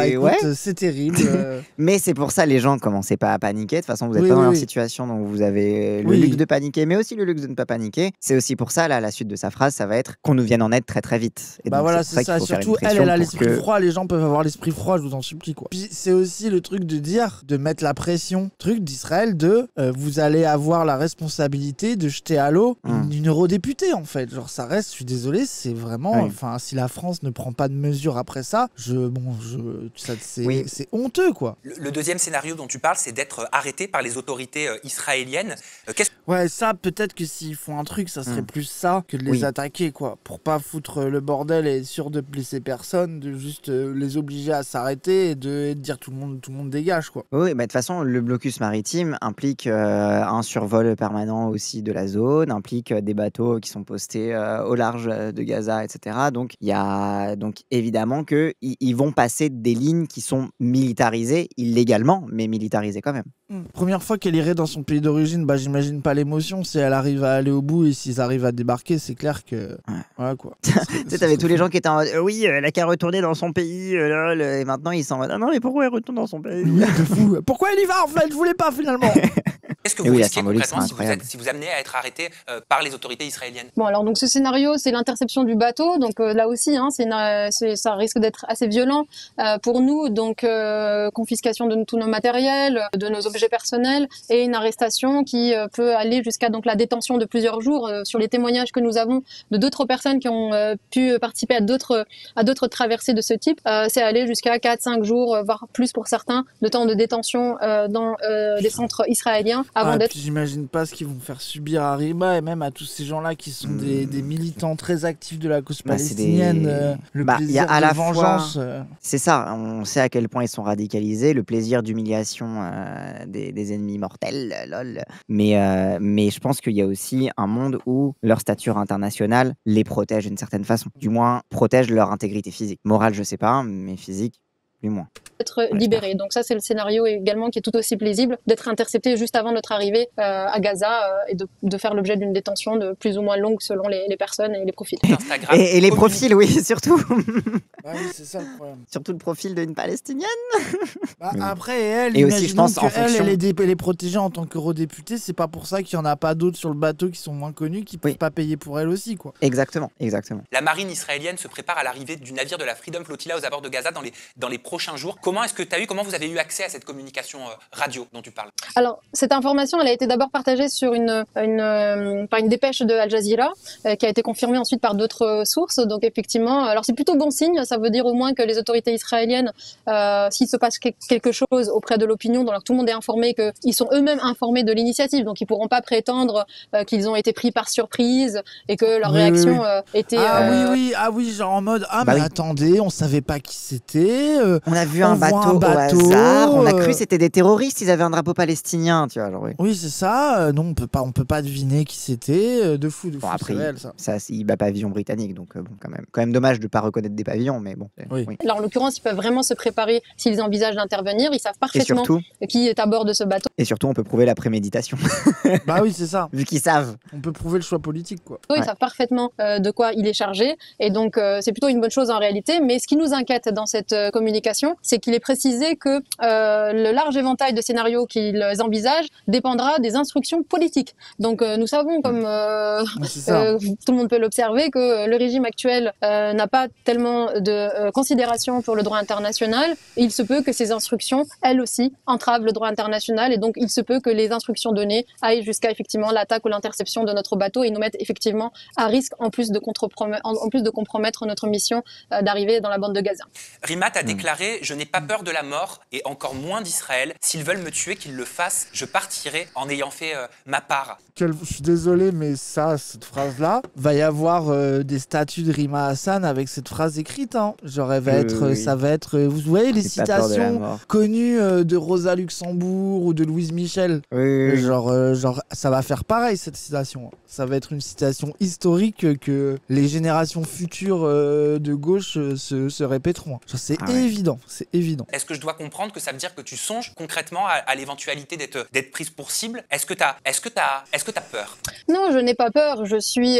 Écoute, c'est terrible. Mais c'est pour ça les gens commencez pas à paniquer. De toute façon, vous êtes pas dans leur situation, donc vous avez le luxe de paniquer, mais aussi le luxe de ne pas paniquer. C'est aussi pour ça là, la suite de sa phrase, ça va être qu'on nous vienne en aide très très vite. Et donc, voilà, c'est ça. Surtout elle a l'esprit froid. Les gens peuvent avoir l'esprit froid, je vous en supplie quoi. Puis c'est aussi le truc de mettre la pression, truc d'Israël vous allez avoir la responsabilité de jeter à l'eau une eurodéputée en fait. Genre ça reste, je suis désolé, c'est vraiment, enfin si la France ne prend pas de mesures après ça, c'est honteux quoi. Le deuxième scénario dont tu parles, c'est d'être arrêté par les autorités israéliennes. Ouais, ça peut-être que s'ils font un truc, ça serait plus ça que de les attaquer quoi, pour pas foutre le bordel et être sûr de blesser personne, de juste les obliger à s'arrêter et de dire tout le monde dégage quoi. Oui, de toute façon, le blocus maritime implique un survol permanent aussi de la zone, implique des bateaux qui sont postés au large de Gaza, etc. Donc, il y a évidemment qu'ils vont passer des lignes qui sont militarisées illégalement, mais militarisées quand même. Première fois qu'elle irait dans son pays d'origine, j'imagine pas l'émotion. Si elle arrive à aller au bout et s'ils arrivent à débarquer, c'est clair que... Voilà quoi. Tu sais, t'avais tous les gens qui étaient en mode oui, elle a qu'à retourner dans son pays, lol. Et maintenant ils sont en mode non, mais pourquoi elle retourne dans son pays? Oui, de fou. Pourquoi elle y va en fait? Je voulais pas finalement. Qu'est-ce que vous risquez concrètement si vous amenez à être arrêté par les autorités israéliennes? Bon, alors donc ce scénario, c'est l'interception du bateau. Donc là aussi, ça risque d'être assez violent pour nous. Donc confiscation de tous nos matériels, de nos objets personnels et une arrestation qui peut aller jusqu'à donc la détention de plusieurs jours. Sur les témoignages que nous avons de d'autres personnes qui ont pu participer à d'autres traversées de ce type, c'est aller jusqu'à 4-5 jours, voire plus pour certains, de temps de détention dans des centres israéliens. J'imagine pas ce qu'ils vont faire subir à Rima et même à tous ces gens-là qui sont des militants très actifs de la cause palestinienne. Le plaisir de la vengeance. C'est ça, on sait à quel point ils sont radicalisés, le plaisir d'humiliation des ennemis mortels, lol. Mais je pense qu'il y a aussi un monde où leur stature internationale les protège d'une certaine façon. Du moins, protège leur intégrité physique. Morale, je sais pas, mais physique, plus moins. Être libéré. Donc ça, c'est le scénario également qui est tout aussi plausible, d'être intercepté juste avant notre arrivée à Gaza et de faire l'objet d'une détention de plus ou moins longue selon les personnes et les profils. Et les profils, oui, surtout. Oui, c'est ça le problème. Surtout le profil d'une Palestinienne. Après, elle, et aussi, je pense, elle est protégée en tant qu'eurodéputée, c'est pas pour ça qu'il y en a pas d'autres sur le bateau qui sont moins connus, qui peuvent pas payer pour elle aussi, quoi. Exactement. La marine israélienne se prépare à l'arrivée du navire de la Freedom Flotilla aux abords de Gaza dans les prochains jours. Comment vous avez eu accès à cette communication radio dont tu parles? Alors, cette information, elle a été d'abord partagée sur par une dépêche de Al Jazeera, qui a été confirmée ensuite par d'autres sources. Donc effectivement, alors c'est plutôt bon signe. Ça veut dire au moins que les autorités israéliennes, s'il se passe quelque chose auprès de l'opinion, donc tout le monde est informé, qu'ils sont eux-mêmes informés de l'initiative. Donc ils pourront pas prétendre qu'ils ont été pris par surprise et que leur réaction était... genre en mode mais attendez, on savait pas qui c'était. On a vu un bateau au hasard, on a cru que c'était des terroristes, ils avaient un drapeau palestinien, tu vois. Genre, oui, c'est ça. Non, on peut pas deviner qui c'était. De fou, après, c'est réel, ça. Il bat pavillon britannique, donc quand même dommage de pas reconnaître des pavillons, mais bon. Oui. Alors en l'occurrence, ils peuvent vraiment se préparer s'ils envisagent d'intervenir. Ils savent parfaitement qui est à bord de ce bateau. Et surtout, on peut prouver la préméditation. Oui, c'est ça. Vu qu'ils savent. On peut prouver le choix politique, quoi. Ils savent parfaitement de quoi il est chargé, et donc c'est plutôt une bonne chose en réalité. Mais ce qui nous inquiète dans cette communication, communication, c'est qu'il est précisé que le large éventail de scénarios qu'ils envisagent dépendra des instructions politiques. Donc nous savons, comme tout le monde peut l'observer, que le régime actuel n'a pas tellement de considération pour le droit international. Et il se peut que ces instructions, elles aussi, entravent le droit international, et donc il se peut que les instructions données aillent jusqu'à effectivement l'attaque ou l'interception de notre bateau et nous mettent effectivement à risque, en plus de compromettre notre mission d'arriver dans la bande de Gaza. Rima a déclaré « Je n'ai pas peur de la mort et encore moins d'Israël. S'ils veulent me tuer, qu'ils le fassent. Je partirai en ayant fait ma part. » Je suis désolé, mais cette phrase-là, va y avoir des statues de Rima Hassan avec cette phrase écrite. Hein. Genre, ça va être, vous voyez les citations connues de Rosa Luxembourg ou de Louise Michel. Genre, ça va faire pareil, cette citation. Ça va être une citation historique que les générations futures de gauche se répéteront. C'est évident, c'est évident. Est-ce que je dois comprendre que ça veut dire que tu songes concrètement à l'éventualité d'être prise pour cible? Est-ce que t'as peur? Non, je n'ai pas peur. Je suis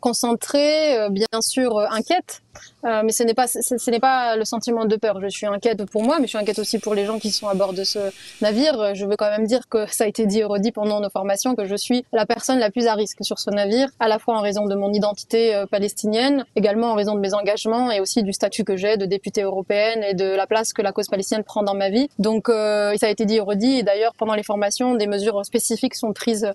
concentrée, bien sûr inquiète. Mais ce n'est pas le sentiment de peur. Je suis inquiète pour moi, mais je suis inquiète aussi pour les gens qui sont à bord de ce navire. Je veux quand même dire que ça a été dit et redit pendant nos formations, que je suis la personne la plus à risque sur ce navire, à la fois en raison de mon identité palestinienne, également en raison de mes engagements et aussi du statut que j'ai de députée européenne et de la place que la cause palestinienne prend dans ma vie. Donc ça a été dit et redit. Et d'ailleurs, pendant les formations, des mesures spécifiques sont prises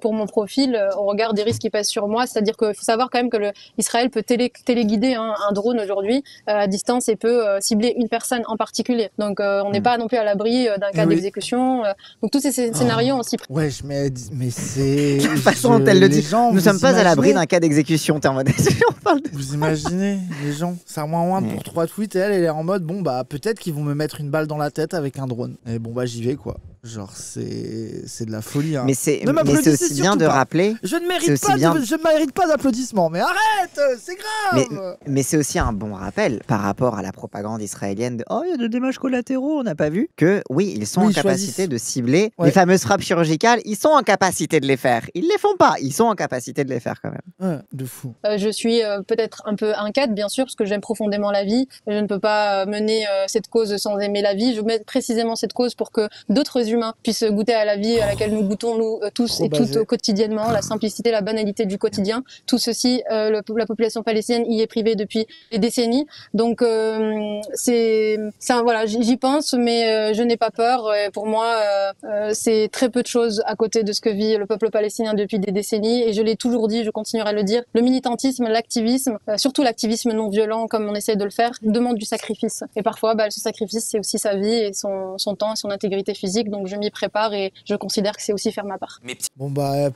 pour mon profil au regard des risques qui pèsent sur moi. C'est-à-dire qu'il faut savoir quand même que Israël peut téléguider un drone aujourd'hui à distance et peut cibler une personne en particulier. Donc on n'est pas non plus à l'abri d'un cas d'exécution. Donc tous ces scénarios ont aussi pris. Ouais, mais c'est... De toute façon, elle le dit, nous ne sommes pas à l'abri d'un cas d'exécution. Vous imaginez les gens, ça moins pour 3 tweets et elle est en mode bon bah peut-être qu'ils vont me mettre une balle dans la tête avec un drone. Et bon bah j'y vais quoi. Genre c'est de la folie. Hein. Mais c'est aussi bien de rappeler. Je ne mérite pas d'applaudissements, mais arrête, c'est grave. Mais c'est aussi un bon rappel par rapport à la propagande israélienne de oh il y a des dommages collatéraux, on n'a pas vu que oui ils sont en capacité de cibler les fameuses frappes chirurgicales, ils sont en capacité de les faire. Ils les font pas, ils sont en capacité de les faire quand même. Ouais, de fou. Je suis peut-être un peu inquiète bien sûr parce que j'aime profondément la vie. Je ne peux pas mener cette cause sans aimer la vie. Je mets précisément cette cause pour que d'autres humains puissent goûter à la vie à laquelle nous goûtons nous tous et toutes quotidiennement, la simplicité, la banalité du quotidien. Tout ceci, la population palestinienne y est privée depuis des décennies. Donc voilà, j'y pense, mais je n'ai pas peur. Et pour moi, c'est très peu de choses à côté de ce que vit le peuple palestinien depuis des décennies. Et je l'ai toujours dit, je continuerai à le dire. Le militantisme, l'activisme, surtout l'activisme non violent, comme on essaie de le faire, demande du sacrifice. Et parfois, ce sacrifice, c'est aussi sa vie et son temps et son intégrité physique. Donc je m'y prépare et je considère que c'est aussi faire ma part. Bon bah...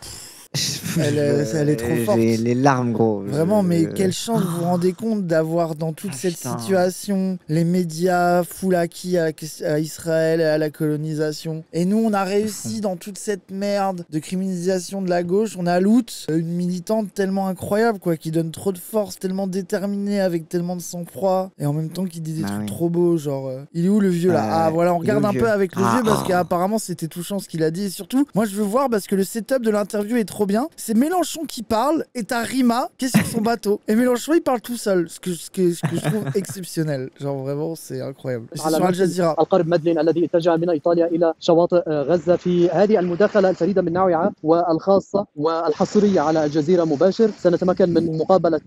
Elle est trop forte. J'ai les larmes, gros. Vraiment, mais quelle chance vous vous rendez compte d'avoir dans toute cette situation les médias full acquis à Israël et à la colonisation. Et nous, on a réussi dans toute cette merde de criminalisation de la gauche. On a Lout, une militante tellement incroyable, quoi, qui donne trop de force, tellement déterminée, avec tellement de sang-froid, et en même temps qui dit des trucs trop beaux, genre il est où le vieux là? Ah voilà, on regarde un peu avec le vieux parce qu'apparemment c'était touchant ce qu'il a dit. Et surtout, moi je veux voir parce que le setup de l'interview est trop bien. C'est Mélenchon qui parle et t'as Rima qui est sur son bateau. Et Mélenchon il parle tout seul, ce que je trouve exceptionnel. Genre vraiment c'est incroyable. C'est sur Al Jazeera. القارب مدلن الذي اتجه من ايطاليا الى شواطئ غزه في هذه المداخله الفريده من نوعها والخاصه والحصريه على الجزيره مباشر. سنتمكن من مقابله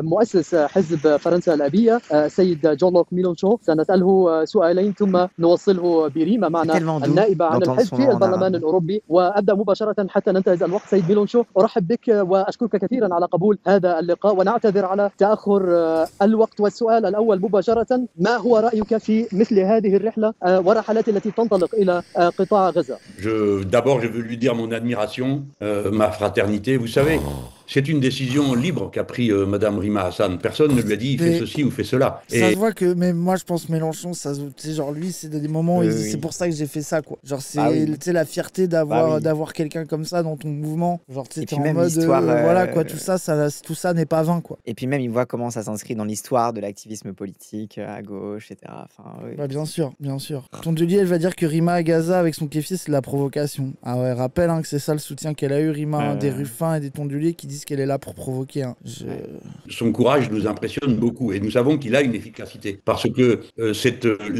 مؤسس حزب فرنسا الابيه السيد جون لوك ميلونشون. سنساله سؤالين ثم نوصله بريما معنا النائبه عن الحزب في البرلمان الاوروبي وابدا مباشره حتى ننتهز الوقت. سيد ميلونشو ارحب بك واشكرك كثيرا على قبول هذا اللقاء ونعتذر على تاخر الوقت. والسؤال الاول مباشره ما هو رايك في مثل هذه الرحله والرحلات التي تنطلق الى قطاع غزه؟ D'abord, je veux lui dire mon admiration, ma fraternité. Vous savez, c'est une décision libre qu'a pris Madame Rima Hassan. Personne ne lui a dit fais ceci ou fais cela. Ça se voit que, mais moi je pense Mélenchon, c'est genre lui, c'est des moments où il dit c'est pour ça que j'ai fait ça quoi. Genre c'est la fierté d'avoir quelqu'un comme ça dans ton mouvement. Genre tu sais, en mode voilà quoi, tout ça n'est pas vain quoi. Et puis même il voit comment ça s'inscrit dans l'histoire de l'activisme politique à gauche, etc. Enfin, bah bien sûr. Tondelier elle va dire que Rima à Gaza avec son kéfis c'est de la provocation. Ah ouais, rappelle que c'est ça le soutien qu'elle a eu Rima des Ruffins et des Tondelier qui disent disent qu'elle est là pour provoquer. Hein. Son courage nous impressionne beaucoup et nous savons qu'il a une efficacité parce que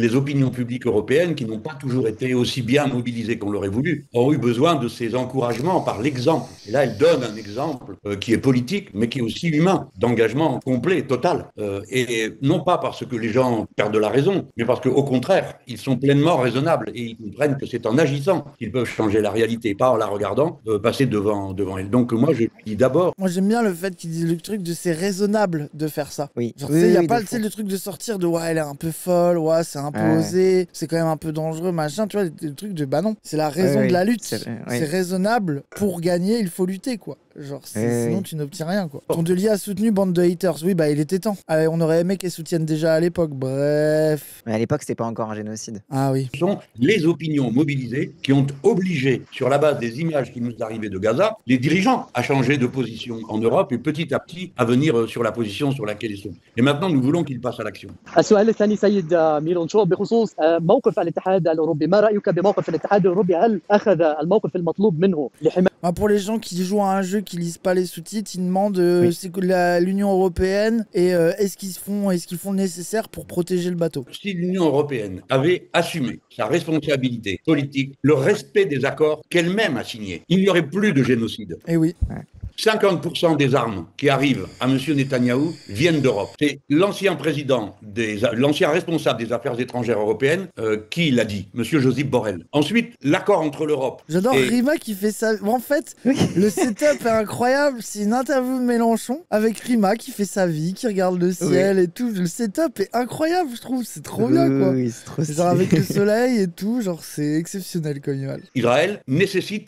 les opinions publiques européennes qui n'ont pas toujours été aussi bien mobilisées qu'on l'aurait voulu ont eu besoin de ces encouragements par l'exemple. Et là, elle donne un exemple qui est politique mais qui est aussi humain, d'engagement complet, total. Et non pas parce que les gens perdent la raison, mais parce qu'au contraire, ils sont pleinement raisonnables et ils comprennent que c'est en agissant qu'ils peuvent changer la réalité, pas en la regardant passer devant elle. Donc moi, je dis d'abord... Moi, j'aime bien le fait qu'ils disent le truc de c'est raisonnable de faire ça. Oui. Genre, il n'y a pas le truc de sortir de ouais, elle est un peu folle, ouais, c'est un peu osé, c'est quand même un peu dangereux, machin, tu vois, le truc de bah non, c'est la raison de la lutte. C'est raisonnable, pour gagner, il faut lutter, quoi. Genre, sinon tu n'obtiens rien, quoi. Tondelier a soutenu bande de haters. Oui, bah il était temps. On aurait aimé qu'elle soutienne déjà à l'époque. Bref. Mais à l'époque, c'était pas encore un génocide. Ah oui. Ce sont les opinions mobilisées qui ont obligé, sur la base des images qui nous arrivaient de Gaza, les dirigeants à changer de position en Europe et petit à petit à venir sur la position sur laquelle ils sont. Et maintenant, nous voulons qu'ils passent à l'action. السؤال الثاني سيد ميرون شو بخصوص موقف الاتحاد الأوروبي ما رأيك بموقف الاتحاد الأوروبي هل أخذ الموقف المطلوب منه لحماية Pour les gens qui jouent à un jeu qui lisent pas les sous-titres, ils demandent c'est que l'Union européenne et est-ce qu'ils font le nécessaire pour protéger le bateau. Si l'Union européenne avait assumé sa responsabilité politique, le respect des accords qu'elle-même a signés, il n'y aurait plus de génocide. Eh oui. 50% des armes qui arrivent à M. Netanyahou viennent d'Europe. C'est l'ancien responsable des affaires étrangères européennes qui l'a dit, M. Josep Borrell. Ensuite, l'accord entre l'Europe. J'adore Rima qui fait ça. En fait, le setup est incroyable. C'est une interview de Mélenchon avec Rima qui fait sa vie, qui regarde le ciel et tout. Le setup est incroyable, je trouve. C'est trop bien, quoi. Oui, c'est trop stylé. Genre avec le soleil et tout, genre c'est exceptionnel comme image. Israël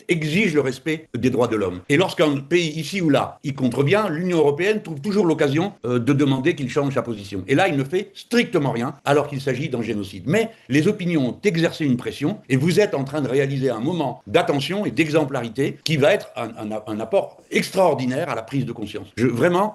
exige le respect des droits de l'homme. Et lorsqu'un pays ici ou là, il contrevient, l'Union européenne trouve toujours l'occasion de demander qu'il change sa position. Et là, il ne fait strictement rien, alors qu'il s'agit d'un génocide. Mais les opinions ont exercé une pression, et vous êtes en train de réaliser un moment d'attention et d'exemplarité qui va être un apport extraordinaire à la prise de conscience.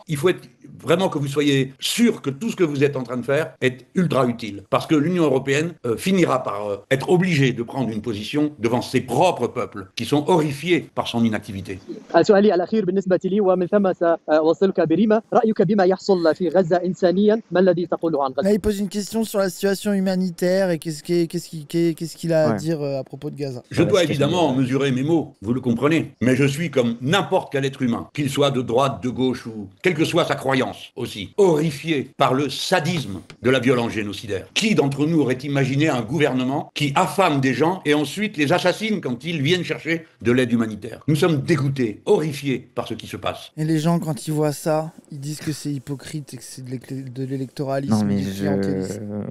Il faut être vraiment que vous soyez sûr que tout ce que vous êtes en train de faire est ultra utile. Parce que l'Union européenne finira par être obligée de prendre une position devant ses propres peuples, qui sont horrifiés par son inactivité. سؤالي الأخير بالنسبة لي ومن ثم سأوصلك بريما رأيك بما يحصل في غزة إنسانيا ما الذي تقوله عن غزة؟ Là, il pose une question sur la situation humanitaire et qu'est-ce qu'il a à dire à propos de Gaza. Je dois évidemment mesurer mes mots, vous le comprenez, mais je suis comme n'importe quel être humain, qu'il soit de droite, de gauche ou quelle que soit sa croyance aussi, horrifié par le sadisme de la violence génocidaire. Qui d'entre nous aurait imaginé un gouvernement qui affame des gens et ensuite les assassine quand ils viennent chercher de l'aide humanitaire? Nous sommes dégoûtés, horrifiés par ce qui se passe. Et les gens, quand ils voient ça, ils disent que c'est hypocrite et que c'est de l'électoralisme. Non, mais du clientélisme.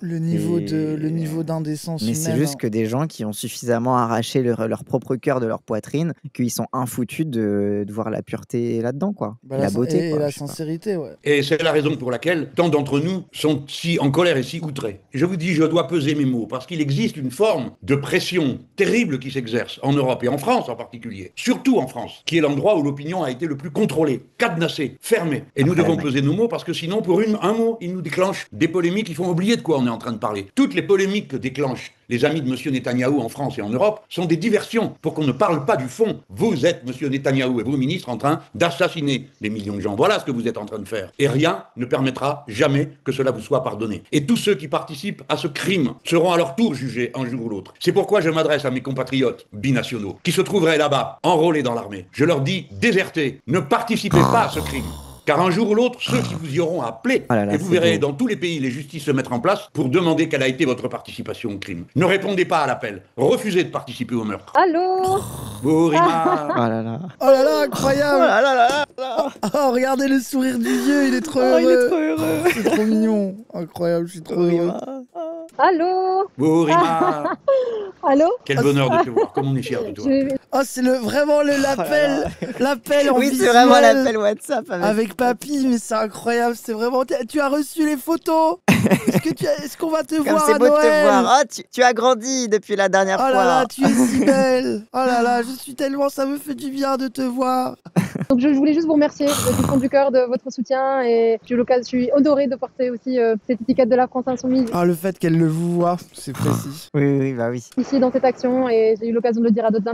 Le niveau d'indécence humaine. Mais c'est juste que des gens qui ont suffisamment arraché leur propre cœur de leur poitrine, qu'ils sont infoutus de voir la pureté là-dedans, quoi. La beauté, quoi, et la sincérité, ouais. Et c'est la raison pour laquelle tant d'entre nous sont si en colère et si outrés. Je vous dis, je dois peser mes mots, parce qu'il existe une forme de pression terrible qui s'exerce en Europe et en France en particulier, surtout en France, qui est l'endroit où l'opinion a été le plus contrôlée, cadenassée, fermée. Et nous devons peser nos mots, parce que sinon, pour un mot, ils nous déclenchent des polémiques qui font oublier de quoi on est en train de parler. Toutes les polémiques que déclenchent les amis de M. Netanyahou en France et en Europe sont des diversions pour qu'on ne parle pas du fond. Vous êtes, M. Netanyahou et vos ministres, en train d'assassiner des millions de gens. Voilà ce que vous êtes en train de faire. Et rien ne permettra jamais que cela vous soit pardonné. Et tous ceux qui participent à ce crime seront à leur tour jugés un jour ou l'autre. C'est pourquoi je m'adresse à mes compatriotes binationaux qui se trouveraient là-bas, enrôlés dans l'armée. Je leur dis, désertez, ne participez pas à ce crime. Car un jour ou l'autre, ceux qui vous y auront appelé, et vous verrez dans tous les pays les justices se mettre en place pour demander quelle a été votre participation au crime. Ne répondez pas à l'appel. Refusez de participer au meurtre. Allô Rima. Oh là là, incroyable. Oh là là là. Oh, regardez le sourire du vieux, il est trop heureux. Il est trop heureux. C'est trop mignon. Incroyable, je suis trop heureux. Allô Rima. Allô? Quel bonheur de te voir, comme on est fiers de toi. Oh, c'est vraiment l'appel en oui, visuel. c'est vraiment l'appel WhatsApp avec papy, mais c'est incroyable, c'est vraiment... Tu as reçu les photos? Est-ce qu'on va te voir à Noël? C'est beau de te voir. Oh, tu as grandi depuis la dernière fois. Oh là là, tu es si belle. Oh là là, je suis tellement... Ça me fait du bien de te voir. Donc je voulais juste vous remercier du fond du cœur de votre soutien et je suis honorée de porter aussi cette étiquette de la France Insoumise. Ah, le fait qu'elle le vous voit, c'est précis. Oui, bah oui. Ici dans cette action et j'ai eu l'occasion de le dire à d'autres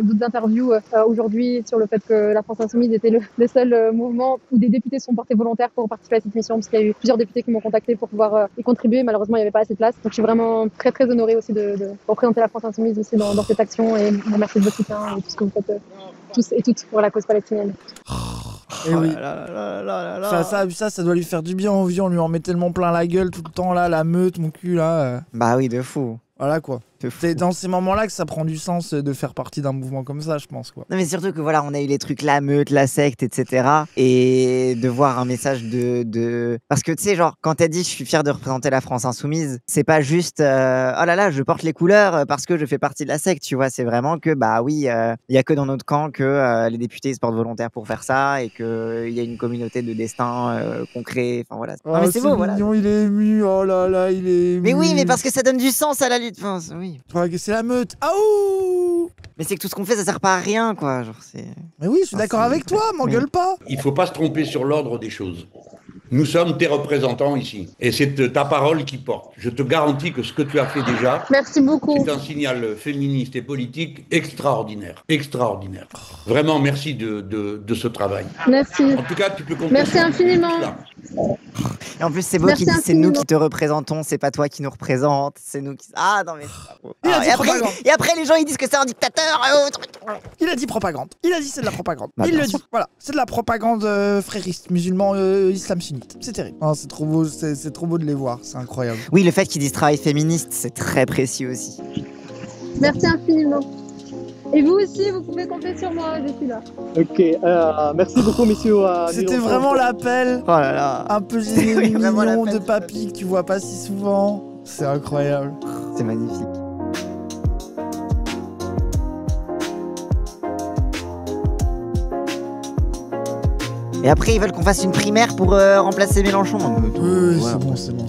d'autres interviews aujourd'hui sur le fait que la France Insoumise était le seul mouvement où des députés se sont portés volontaires pour participer à cette mission, parce qu'il y a eu plusieurs députés qui m'ont contacté pour pouvoir y contribuer. Malheureusement, il n'y avait pas assez de place. Donc je suis vraiment très très honorée aussi de représenter la France Insoumise aussi dans cette action, et merci de votre soutien et tout ce que vous faites tous et toutes pour la cause palestinienne. Et oui. Ça doit lui faire du bien en vie, on lui en met tellement plein la gueule tout le temps là, la meute, mon cul là. Bah oui, de fou. Voilà quoi. C'est dans ces moments-là que ça prend du sens de faire partie d'un mouvement comme ça, je pense quoi. Non mais surtout que voilà, on a eu les trucs la meute, la secte, etc. Et de voir un message de... Parce que tu sais, genre, quand t'as dit je suis fier de représenter la France Insoumise, c'est pas juste oh là là, je porte les couleurs parce que je fais partie de la secte, tu vois. C'est vraiment que bah oui, il y a que dans notre camp que les députés se portent volontaires pour faire ça et qu'il y a une communauté de destin concret. Enfin voilà. Non mais c'est beau, voilà. Il est ému, oh là là, il est ému. Mais oui, mais parce que ça donne du sens à la lutte. Enfin, oui. C'est la meute. Aouh! Mais c'est que tout ce qu'on fait, ça sert pas à rien, quoi. Genre, c'est... Mais oui, je suis d'accord avec toi, m'engueule pas. Il faut pas se tromper sur l'ordre des choses. Nous sommes tes représentants ici. Et c'est ta parole qui porte. Je te garantis que ce que tu as fait déjà... Merci beaucoup. C'est un signal féministe et politique extraordinaire. Extraordinaire. Vraiment, merci de ce travail. Merci. En tout cas, tu peux compter. Merci infiniment. Et en plus, c'est beau qu'ils disent c'est nous qui te représentons, c'est pas toi qui nous représente, c'est nous qui... Ah non mais... Et après, les gens, ils disent que c'est un dictateur. Il a dit propagande. Il a dit c'est de la propagande. Bah, il le dit. Voilà, c'est de la propagande frériste, musulman, islam sunnite. C'est terrible. Oh, c'est trop beau, c'est trop beau de les voir. C'est incroyable. Oui, le fait qu'ils disent travail féministe, c'est très précis aussi. Merci infiniment. Et vous aussi, vous pouvez compter sur moi, je suis là. Ok, merci beaucoup, messieurs. C'était vraiment l'appel. Oh là là. Un peu mignon de papy que tu vois pas si souvent. C'est incroyable. C'est magnifique. Et après, ils veulent qu'on fasse une primaire pour remplacer Mélenchon. Oui, c'est bon.